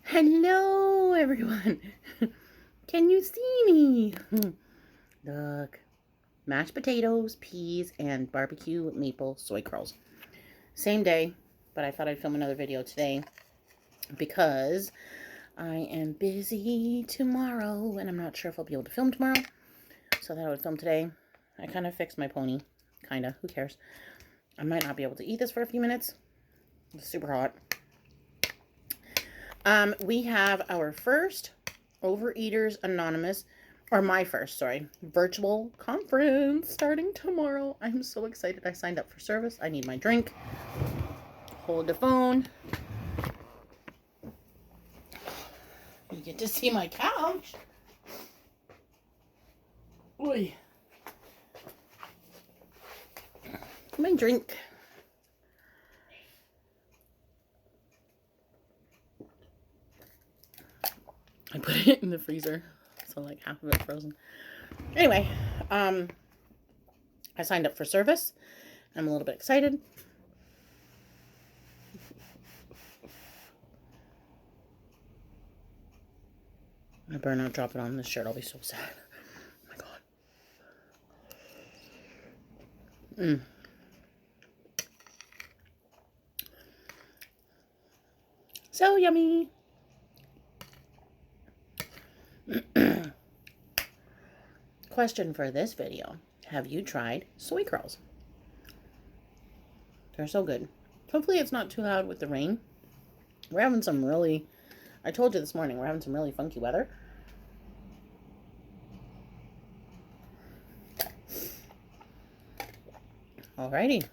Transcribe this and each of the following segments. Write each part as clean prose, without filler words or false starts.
Hello, everyone. Can you see me? Look, mashed potatoes, peas, and barbecue maple soy curls. Same day, but I thought I'd film another video today because I am busy tomorrow, and I'm not sure if I'll be able to film tomorrow. So I thought I would film today. I kind of fixed my pony. Kinda. Who cares? I might not be able to eat this for a few minutes. It's super hot. We have our first Overeaters Anonymous, or my first, sorry, virtual conference starting tomorrow. I'm so excited. I signed up for service. I need my drink. Hold the phone. You get to see my couch. Oy. My drink. I put it in the freezer, so like half of it frozen. Anyway, I signed up for service. I'm a little bit excited. I better not drop it on this shirt. I'll be so sad. Oh my god. So yummy. Question for this video. Have you tried soy curls? They're so good. Hopefully it's not too loud with the rain. We're having some really, I told you this morning, we're having some really funky weather. Alrighty.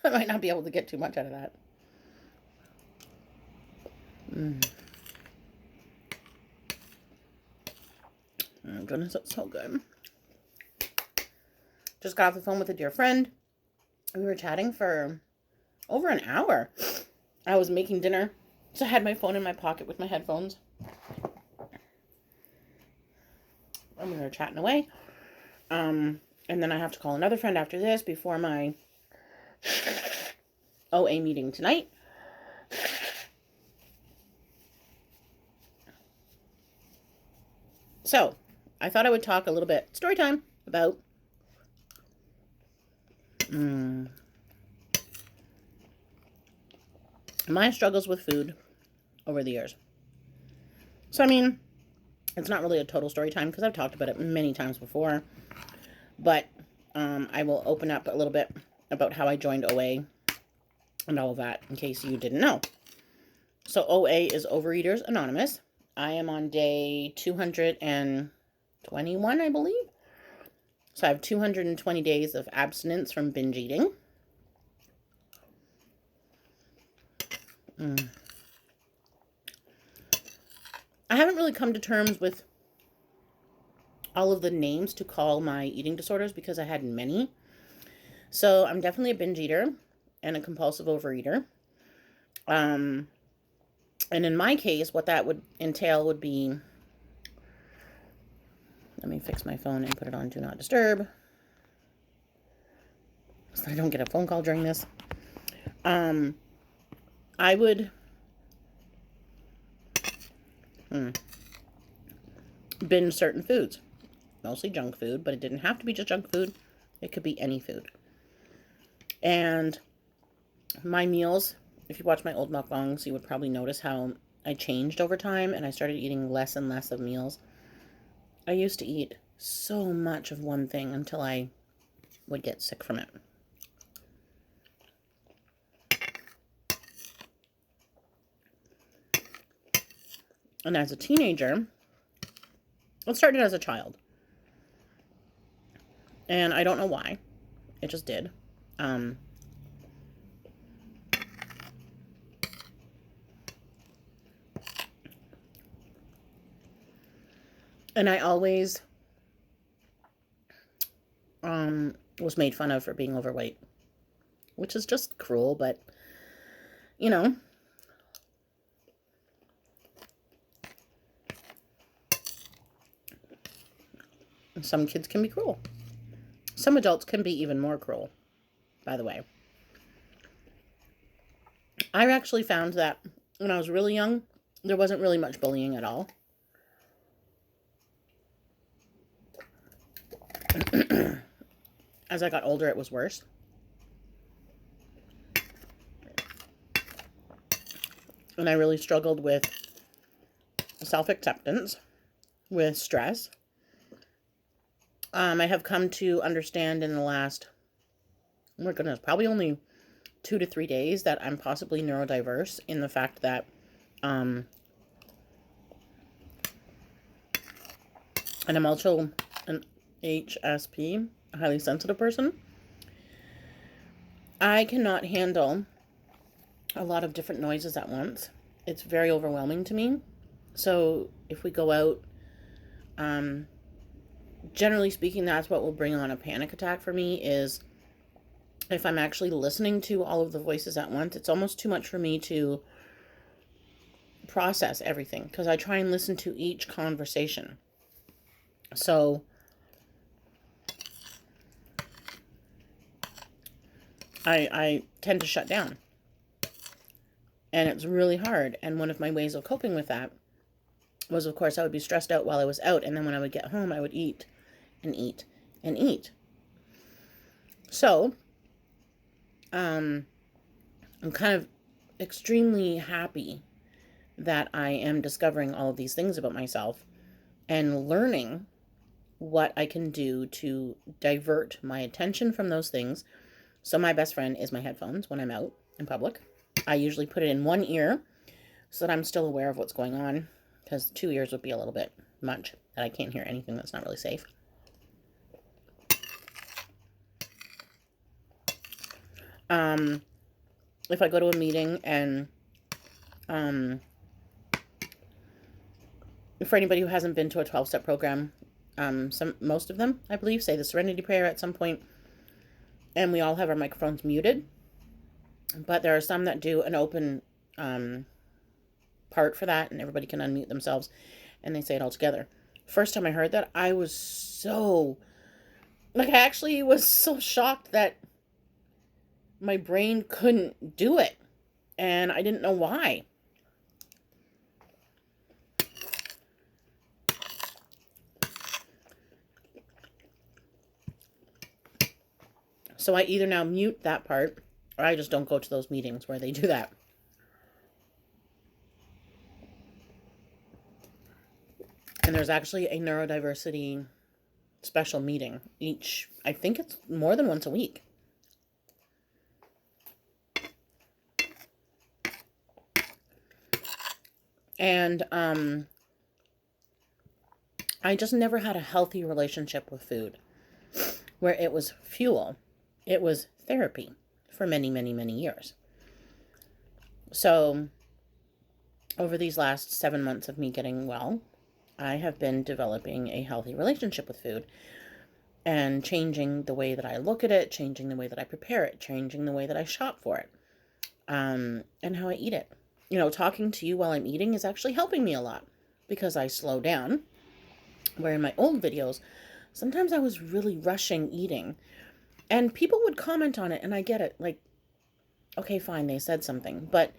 I might not be able to get too much out of that. Oh goodness, that's so good. Just got off the phone with a dear friend. We were chatting for over an hour. I was making dinner, so I had my phone in my pocket with my headphones. And we were chatting away. And then I have to call another friend after this before my OA meeting tonight. So, I thought I would talk a little bit, story time, about my struggles with food over the years. So, I mean, it's not really a total story time because I've talked about it many times before. But I will open up a little bit about how I joined OA and all of that in case you didn't know. So, OA is Overeaters Anonymous. I am on day 221, I believe. So I have 220 days of abstinence from binge eating. I haven't really come to terms with all of the names to call my eating disorders because I had many. So I'm definitely a binge eater and a compulsive overeater. And in my case, what that would entail would be, let me fix my phone and put it on Do Not Disturb so I don't get a phone call during this. I would binge certain foods, mostly junk food, but it didn't have to be just junk food. It could be any food. And my meals, if you watch my old mukbangs, you would probably notice how I changed over time and I started eating less and less of meals. I used to eat so much of one thing until I would get sick from it. And as a teenager, it started as a child. And I don't know why. It just did. And I always was made fun of for being overweight, which is just cruel, but, you know, some kids can be cruel. Some adults can be even more cruel, by the way. I actually found that when I was really young, there wasn't really much bullying at all. As I got older, it was worse. And I really struggled with self-acceptance, with stress. I have come to understand in the last, oh my goodness, probably only 2 to 3 days that I'm possibly neurodiverse, in the fact that and I'm also an HSP, a highly sensitive person. I cannot handle a lot of different noises at once. It's very overwhelming to me. So if we go out, generally speaking, that's what will bring on a panic attack for me, is if I'm actually listening to all of the voices at once. It's almost too much for me to process everything, because I try and listen to each conversation. So I tend to shut down. And it's really hard. And one of my ways of coping with that was, of course, I would be stressed out while I was out. And then when I would get home, I would eat and eat and eat. So, I'm kind of extremely happy that I am discovering all of these things about myself and learning what I can do to divert my attention from those things. So my best friend is my headphones when I'm out in public. I usually put it in one ear so that I'm still aware of what's going on, because 2 ears would be a little bit much, that I can't hear anything that's not really safe. If I go to a meeting and, for anybody who hasn't been to a 12-step program, most of them, I believe, say the Serenity Prayer at some point, and we all have our microphones muted. But there are some that do an open part for that, and everybody can unmute themselves, and they say it all together. First time I heard that, I was so, I actually was so shocked that my brain couldn't do it, and I didn't know why. So I either now mute that part, or I just don't go to those meetings where they do that. And there's actually a neurodiversity special meeting each, I think it's more than once a week. And I just never had a healthy relationship with food, where it was fuel. It was therapy for many, many, many years. So over these last 7 months of me getting well, I have been developing a healthy relationship with food, and changing the way that I look at it, changing the way that I prepare it, changing the way that I shop for it, and how I eat it. You know, talking to you while I'm eating is actually helping me a lot, because I slow down, where in my old videos, sometimes I was really rushing eating, and people would comment on it, and I get it, like, okay, fine, they said something, but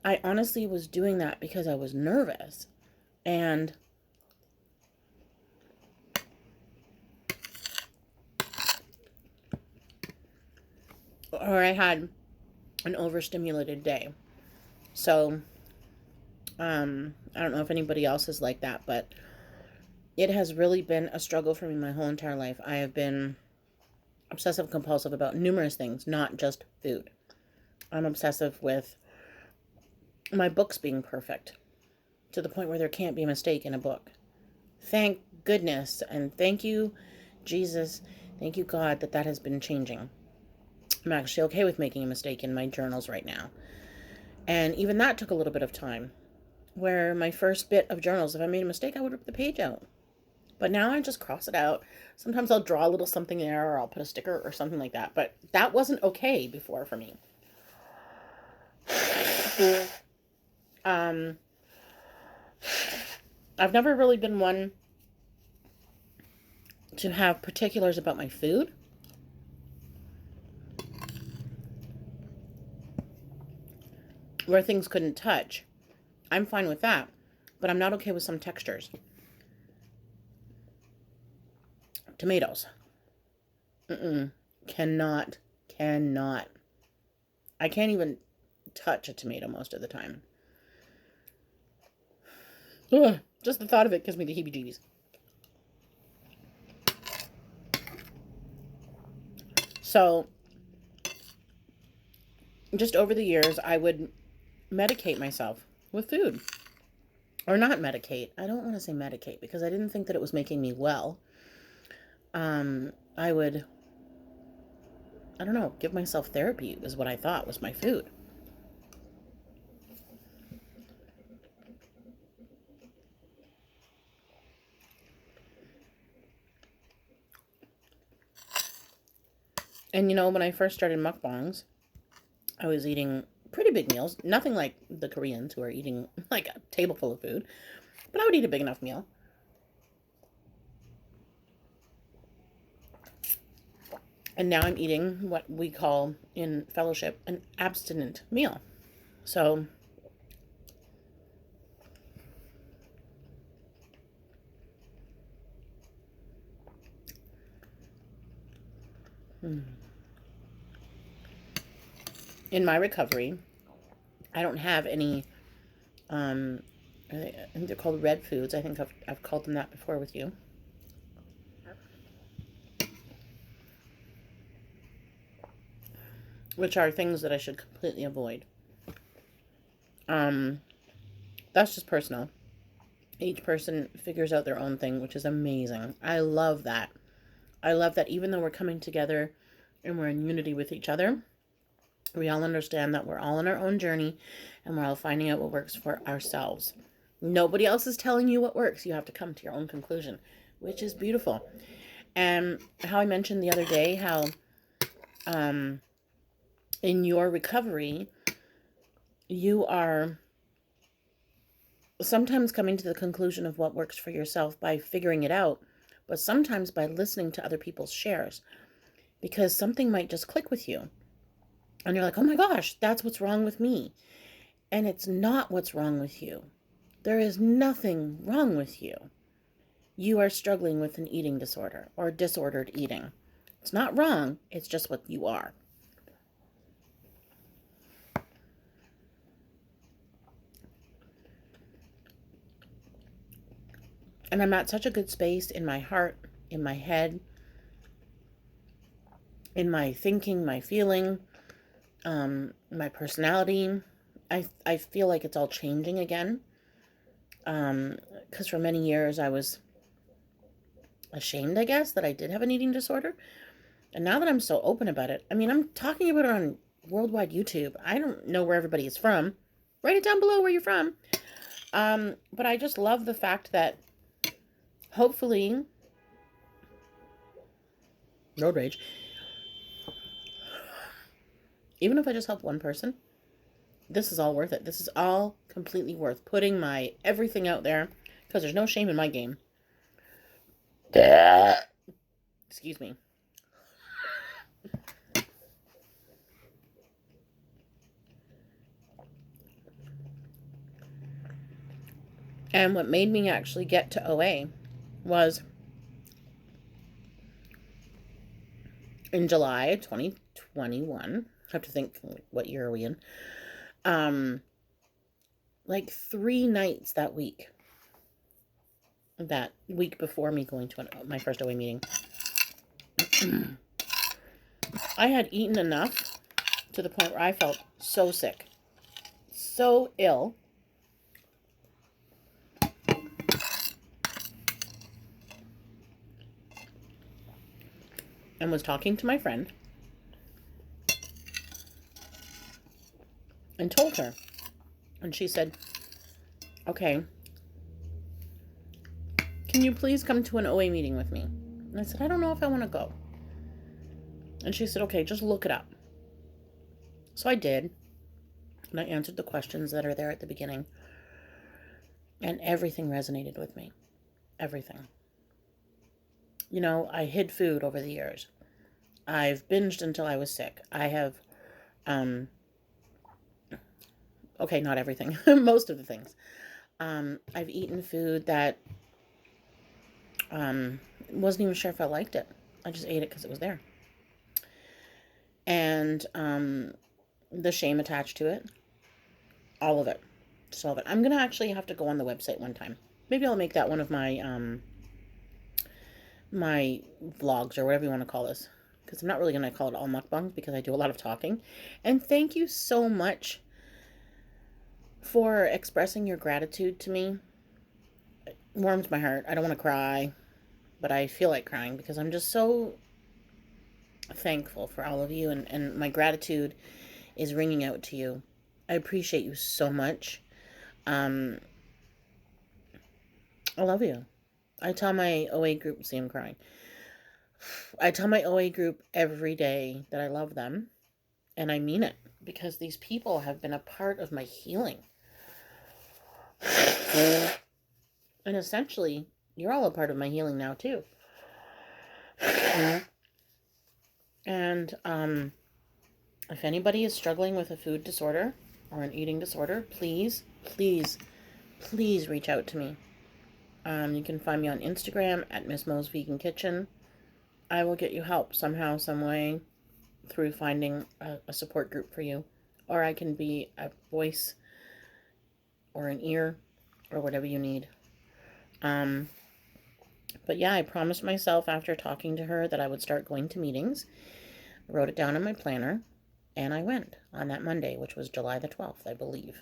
I honestly was doing that because I was nervous, and or I had an overstimulated day. So, I don't know if anybody else is like that, but it has really been a struggle for me my whole entire life. I have been obsessive compulsive about numerous things, not just food. I'm obsessive with my books being perfect, to the point where there can't be a mistake in a book. Thank goodness, and thank you, Jesus, thank you, God, that has been changing. I'm actually okay with making a mistake in my journals right now. And even that took a little bit of time, where my first bit of journals, if I made a mistake, I would rip the page out. But now I just cross it out. Sometimes I'll draw a little something there, or I'll put a sticker or something like that. But that wasn't okay before for me. I've never really been one to have particulars about my food. where things couldn't touch. I'm fine with that, but I'm not okay with some textures. Tomatoes. Mm-mm. Cannot. I can't even touch a tomato most of the time. Ugh, just the thought of it gives me the heebie-jeebies. So, just over the years, I would medicate myself with food. Or not medicate. I don't want to say medicate because I didn't think that it was making me well. I would, I don't know, give myself therapy was what I thought was my food. And you know, when I first started mukbangs, I was eating pretty big meals. Nothing like the Koreans who are eating like a table full of food. But I would eat a big enough meal. And now I'm eating what we call in fellowship an abstinent meal. So, in my recovery, I don't have any, I think they're called red foods. I think I've called them that before with you. Which are things that I should completely avoid. Um, that's just personal. Each person figures out their own thing, which is amazing. I love that. I love that even though we're coming together and we're in unity with each other, we all understand that we're all on our own journey and we're all finding out what works for ourselves. Nobody else is telling you what works. You have to come to your own conclusion, which is beautiful. And how I mentioned the other day how in your recovery, you are sometimes coming to the conclusion of what works for yourself by figuring it out, but sometimes by listening to other people's shares, because something might just click with you. And you're like, oh my gosh, that's what's wrong with me. And it's not what's wrong with you. There is nothing wrong with you. You are struggling with an eating disorder or disordered eating. It's not wrong. It's just what you are. And I'm at such a good space in my heart, in my head, in my thinking, my feeling, my personality. I feel like it's all changing again. Because for many years I was ashamed, I guess, that I did have an eating disorder. And now that I'm so open about it, I mean, I'm talking about it on worldwide YouTube. I don't know where everybody is from. Write it down below where you're from. But I just love the fact that hopefully, road rage, even if I just help one person, this is all worth it. This is all completely worth putting my everything out there because there's no shame in my game. Excuse me. And what made me actually get to OA was in July 2021. I have to think, what year are we in? Like 3 nights that week before me going to my first OA meeting, I had eaten enough to the point where I felt so sick, so ill, and was talking to my friend and told her. And she said, okay, can you please come to an OA meeting with me? And I said, I don't know if I want to go. And she said, okay, just look it up. So I did. And I answered the questions that are there at the beginning. And everything resonated with me. Everything. You know, I hid food over the years. I've binged until I was sick. I have Okay, not everything. Most of the things. I've eaten food that wasn't even sure if I liked it. I just ate it because it was there. And the shame attached to it, all of it. Just all of it. I'm going to actually have to go on the website one time. Maybe I'll make that one of my vlogs or whatever you want to call this. Because I'm not really going to call it all mukbang because I do a lot of talking. And thank you so much for expressing your gratitude to me. It warms my heart. I don't want to cry, but I feel like crying because I'm just so thankful for all of you, and my gratitude is ringing out to you. I appreciate you so much. Um, I love you. I tell my OA group, see, I'm crying. I tell my OA group every day that I love them, and I mean it because these people have been a part of my healing. And essentially, you're all a part of my healing now, too. And if anybody is struggling with a food disorder or an eating disorder, please, please, please reach out to me. You can find me on Instagram at Miss Mo's Vegan Kitchen. I will get you help somehow, some way through finding a support group for you. Or I can be a voice or an ear or whatever you need. But yeah, I promised myself after talking to her that I would start going to meetings. I wrote it down in my planner, and I went on that Monday, which was July the 12th, I believe.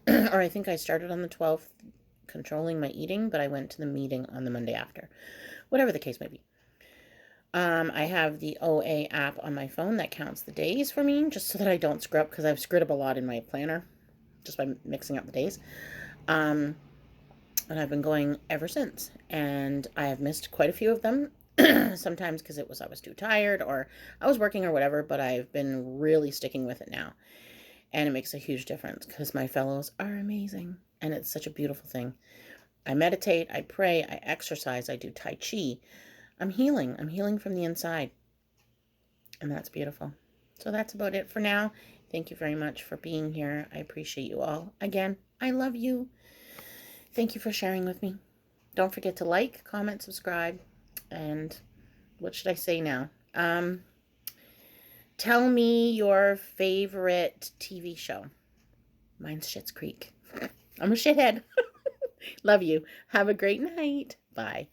Or I think I started on the 12th controlling my eating, but I went to the meeting on the Monday after. Whatever the case may be. I have the OA app on my phone that counts the days for me, just so that I don't screw up, because I've screwed up a lot in my planner, just by mixing up the days. And I've been going ever since, and I have missed quite a few of them, sometimes because I was too tired, or I was working or whatever, but I've been really sticking with it now, and it makes a huge difference, because my fellows are amazing, and it's such a beautiful thing. I meditate, I pray, I exercise, I do Tai Chi. I'm healing from the inside, and that's beautiful. So that's about it for now. Thank you very much for being here. I appreciate you all. Again, I love you. Thank you for sharing with me. Don't forget to like, comment, subscribe, and what should I say now? Tell me your favorite TV show. Mine's Schitt's Creek. I'm a shithead. Love you. Have a great night. Bye.